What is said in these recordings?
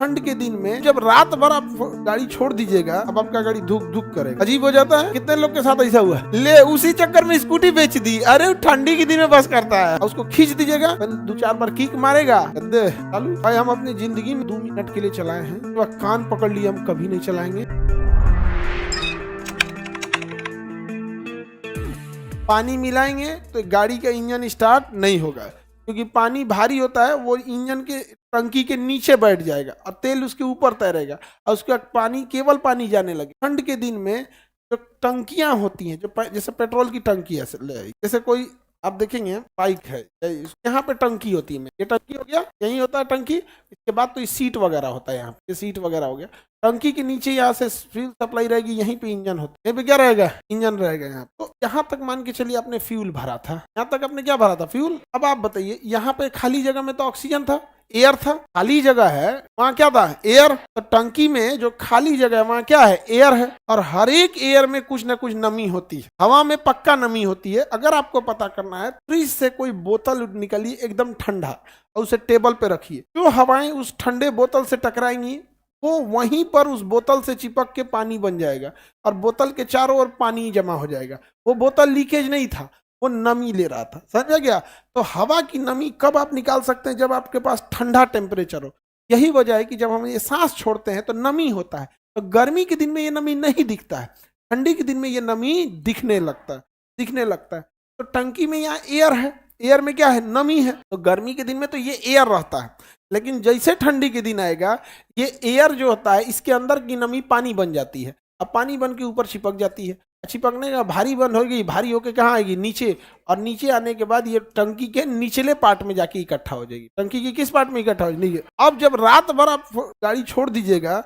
ठंड के दिन में जब रात भर आप गाड़ी छोड़ दीजिएगा, अब आपका गाड़ी धुक धुक करेगा, अजीब हो जाता है। कितने लोग के साथ ऐसा हुआ है, ले उसी चक्कर में स्कूटी बेच दी। अरे ठंडी के दिन में बस करता है, उसको खींच दीजिएगा, 2-4 बार किक मारेगा, चालू। भाई हम अपनी जिंदगी में 2 मिनट के लिए चलाए हैं, तो कान पकड़ लिए, हम कभी नहीं चलाएंगे। पानी मिलाएंगे तो गाड़ी का इंजन स्टार्ट नहीं होगा, क्योंकि पानी भारी होता है, वो इंजन के टंकी के नीचे बैठ जाएगा और तेल उसके ऊपर तैरेगा और उसका पानी केवल पानी जाने लगे। ठंड के दिन में जो टंकियां होती हैं, जो जैसे पेट्रोल की टंकी है, जैसे कोई आप देखेंगे बाइक है, यहाँ पे टंकी होती है, ये टंकी हो गया, यही होता है टंकी। इसके बाद तो सीट वगैरह होता है, यहाँ पे सीट वगैरह हो गया। टंकी के नीचे यहाँ से फ्यूल सप्लाई रहेगी, यहीं पे इंजन होता है, यहीं पे क्या रहेगा, इंजन रहेगा यहाँ। तो यहाँ तक मान के चलिए आपने फ्यूल भरा था, यहाँ तक आपने क्या भरा था, फ्यूल। अब आप बताइए, यहाँ पे खाली जगह में तो ऑक्सीजन था, एयर था, खाली जगह है, वहां क्या था, एयर। तो टंकी में जो खाली जगह है वहां क्या है, एयर है। और हर एक एयर में कुछ ना कुछ नमी होती है, हवा में पक्का नमी होती है। अगर आपको पता करना है, फ्रिज से कोई बोतल निकलिए एकदम ठंडा और उसे टेबल पे रखिए, जो हवाएं उस ठंडे बोतल से टकराएंगी वो वहीं पर उस बोतल से चिपक के पानी बन जाएगा और बोतल के चारों ओर पानी जमा हो जाएगा। वो बोतल लीकेज नहीं था, वो नमी ले रहा था, समझा गया। तो हवा की नमी कब आप निकाल सकते हैं, जब आपके पास ठंडा टेम्परेचर हो। यही वजह है कि जब हम ये सांस छोड़ते हैं तो नमी होता है। तो गर्मी के दिन में ये नमी नहीं दिखता है, ठंडी के दिन में ये नमी दिखने लगता है। तो टंकी में यहाँ एयर है, एयर में क्या है, नमी है। तो गर्मी के दिन में तो ये एयर रहता है, लेकिन जैसे ठंडी के दिन आएगा, ये एयर जो होता है इसके अंदर की नमी पानी बन जाती है। अब पानी बन के ऊपर चिपक जाती है, चिपकने का भारी बन होगी, भारी होके कहाँ आएगी, नीचे। और नीचे आने के बाद ये टंकी के निचले पार्ट में जाके इकट्ठा हो जाएगी। टंकी के किस पार्ट में इकट्ठा हो जाएगी, अब जब रात भर आप गाड़ी छोड़ दीजिएगा,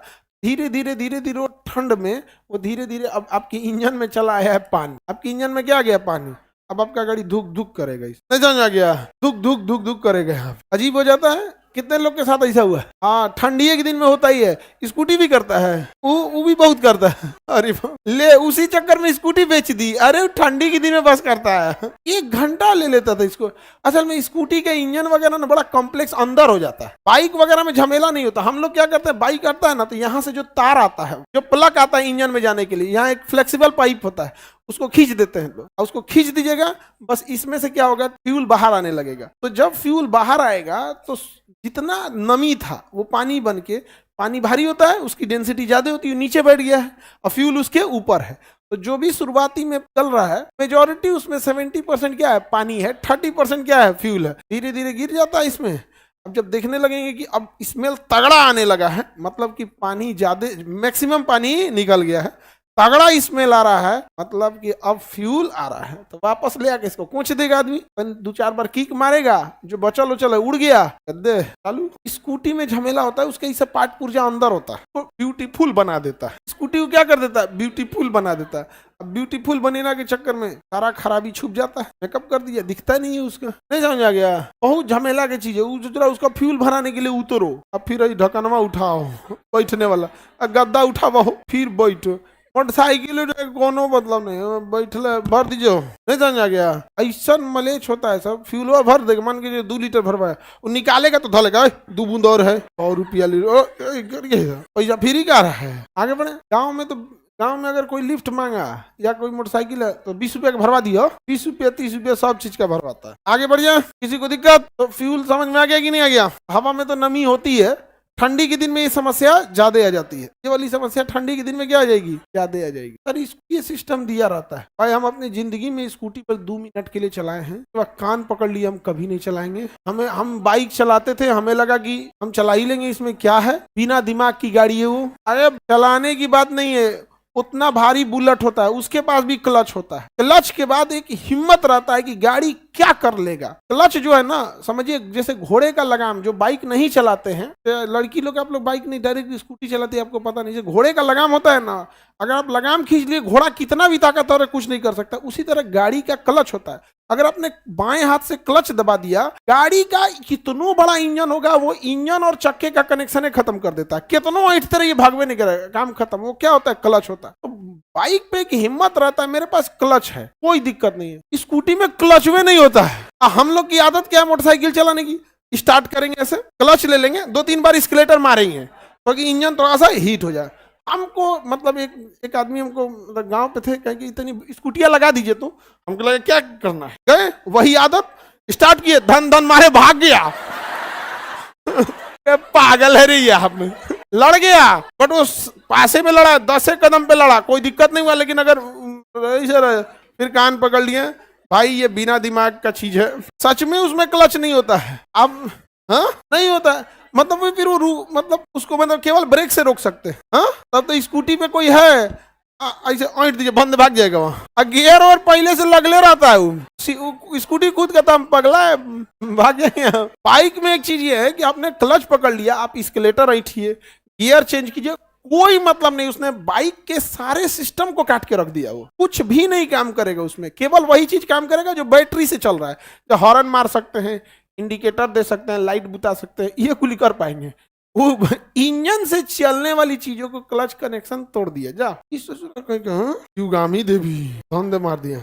धीरे धीरे वो ठंड में वो धीरे धीरे अब आपके इंजन में चला आया है पानी। आपके इंजन में क्या आ गया, पानी। अब आपका गाड़ी धुक धुक करेगा, नहीं समझ आ गया, धुक धुक करेगा। अजीब हो जाता है। कितने लोग के साथ ऐसा हुआ है, हाँ ठंडी के दिन में होता ही है। स्कूटी भी करता है, वो भी बहुत करता है। अरे ले उसी चक्कर में स्कूटी बेच दी। अरे ठंडी के दिन में बस करता है, 1 घंटा ले लेता था इसको। असल में स्कूटी का इंजन वगैरह ना बड़ा कॉम्प्लेक्स अंदर हो जाता है, बाइक वगैरह में झमेला नहीं होता। हम लोग क्या करते हैं, बाइक आता है ना, तो यहाँ से जो तार आता है, जो प्लग आता है इंजन में जाने के लिए, यहाँ एक फ्लेक्सिबल पाइप होता है, उसको खींच देते हैं लोग। उसको खींच दीजिएगा, बस इसमें से क्या होगा, फ्यूल बाहर आने लगेगा। तो जब फ्यूल बाहर आएगा तो जितना नमी था वो पानी बन के, पानी भारी होता है, उसकी डेंसिटी ज्यादा होती है, नीचे बैठ गया है और फ्यूल उसके ऊपर है। तो जो भी शुरुआती में चल रहा है, मेजॉरिटी उसमें 70% क्या है, पानी है, 30% क्या है, फ्यूल है। धीरे धीरे गिर जाता है इसमें। अब जब देखने लगेंगे कि अब स्मेल तगड़ा आने लगा है, मतलब कि पानी ज्यादा, मैक्सिमम पानी निकल गया है, तगड़ा स्मेल आ रहा है, मतलब कि अब फ्यूल आ रहा है, तो वापस ले आके इसको पूछ देगा आदमी, 2-4 बार किक मारेगा, जो बचल उचल है उड़ गया, चालू। स्कूटी में झमेला होता है, उसके इससे पार्ट पुर्जा अंदर होता है, तो ब्यूटीफुल बना देता है। स्कूटी को क्या कर देता है, ब्यूटीफुल बना देता है। अब ब्यूटीफुल बनेना के चक्कर में सारा खराबी छुप जाता है, मेकअप कर दिया, दिखता नहीं है उसका, नहीं समझ आ गया। बहुत झमेला की चीज है। उसका फ्यूल भराने के लिए उतरो, अब फिर ढकनवा उठाओ, बैठने वाला गद्दा उठाओ, फिर बैठो। मोटरसाइकिल कोनो मतलब नहीं, बैठले भर दीजिए, नहीं समझ आ गया। ऐसा मलेच होता है सब। फ्यूल भर देगा, मान के 2 लीटर भरवाया, वो निकालेगा तो धलेगा 2 बूंद और है, 100 रुपया पैसा फ्री का रहा है। आगे बढ़े। गाँव में अगर कोई लिफ्ट मांगा या कोई मोटरसाइकिल है तो 20 रुपया का भरवा दियो, 20 रुपया 30 रुपया सब चीज का भरवाता है। आगे बढ़िए। किसी को दिक्कत, तो फ्यूल समझ में आ गया कि नहीं आ गया। हवा में तो नमी होती है, ठंडी के दिन में ये समस्या ज्यादा आ जाती है। ये वाली समस्या ठंडी के दिन में क्या आ जाएगी, ज्यादा आ जाएगी। पर ये सिस्टम दिया रहता है। भाई हम अपनी जिंदगी में स्कूटी पर 2 मिनट के लिए चलाए हैं, तो कान पकड़ लिए, हम कभी नहीं चलाएंगे। हम बाइक चलाते थे, हमें लगा कि हम चला ही लेंगे, इसमें क्या है, बिना दिमाग की गाड़ी है वो। अरे चलाने की बात नहीं है, उतना भारी बुलेट होता है, उसके पास भी क्लच होता है। क्लच के बाद एक हिम्मत रहता है कि गाड़ी क्या कर लेगा। क्लच जो है ना, समझिए जैसे घोड़े का लगाम, जो बाइक नहीं चलाते हैं, लड़की लोग, आप लोग बाइक नहीं डायरेक्ट स्कूटी चलाते हैं, आपको पता नहीं, जैसे घोड़े का लगाम होता है ना, अगर आप लगाम खींच लिए, घोड़ा कितना भी ताकतवर है कुछ नहीं कर सकता। उसी तरह गाड़ी का क्लच होता है, अगर आपने बाएं हाथ से क्लच दबा दिया, गाड़ी का कितना बड़ा इंजन होगा, वो इंजन और चक्के का कनेक्शन खत्म कर देता है। कितनों इस तरह ये भागवे नहीं करेगा, काम खत्म। वो क्या होता है, क्लच होता है। तो बाइक पे एक हिम्मत रहता है, मेरे पास क्लच है, कोई दिक्कत नहीं है। स्कूटी में क्लच में नहीं होता है। हम लोग की आदत क्या है मोटरसाइकिल चलाने की, स्टार्ट करेंगे ऐसे, क्लच ले लेंगे, 2-3 बार स्केलेटर मारेंगे, क्योंकि इंजन थोड़ा सा हीट हो जाए। हमको मतलब एक आदमी हमको मतलब गांव पे थे, कहे कि इतनी स्कूटियां लगा दीजिए, तो हमको लगा क्या करना है, गए वही आदत स्टार्ट किए, धन धन मारे भाग गया। पागल है रे ये, आप में लड़ गया, बट वो पासे में लड़ा, 10 कदम पे लड़ा, कोई दिक्कत नहीं हुआ। लेकिन अगर ऐसे रहे, फिर कान पकड़ लिए, भाई ये बिना दिमाग का चीज है, सच में उसमें क्लच नहीं होता है। अब हाँ नहीं होता है, मतलब वो फिर वो मतलब उसको मतलब केवल ब्रेक से रोक सकते हैं। हाँ तब तो स्कूटी पे कोई है ऐसे ऑइट दीजिए, बंद भाग जाएगा वहां। गियर और पहले से लगले रहता है वो स्कूटी कूद का तो पगला है, भाग जाएंगे। बाइक में एक चीज ये है कि आपने क्लच पकड़ लिया, आप स्केलेटर ऐठिए, गियर चेंज कीजिए, कोई मतलब नहीं। उसने बाइक के सारे सिस्टम को काट के रख दिया, वो कुछ भी नहीं काम करेगा उसमें, केवल वही चीज काम करेगा जो बैटरी से चल रहा है। जो हॉर्न मार सकते हैं, इंडिकेटर दे सकते हैं, लाइट बुता सकते हैं, ये कुल कर पाएंगे। वो इंजन से चलने वाली चीजों को क्लच कनेक्शन तोड़ दिया। जा युगामी देवी धन दे मार दिया।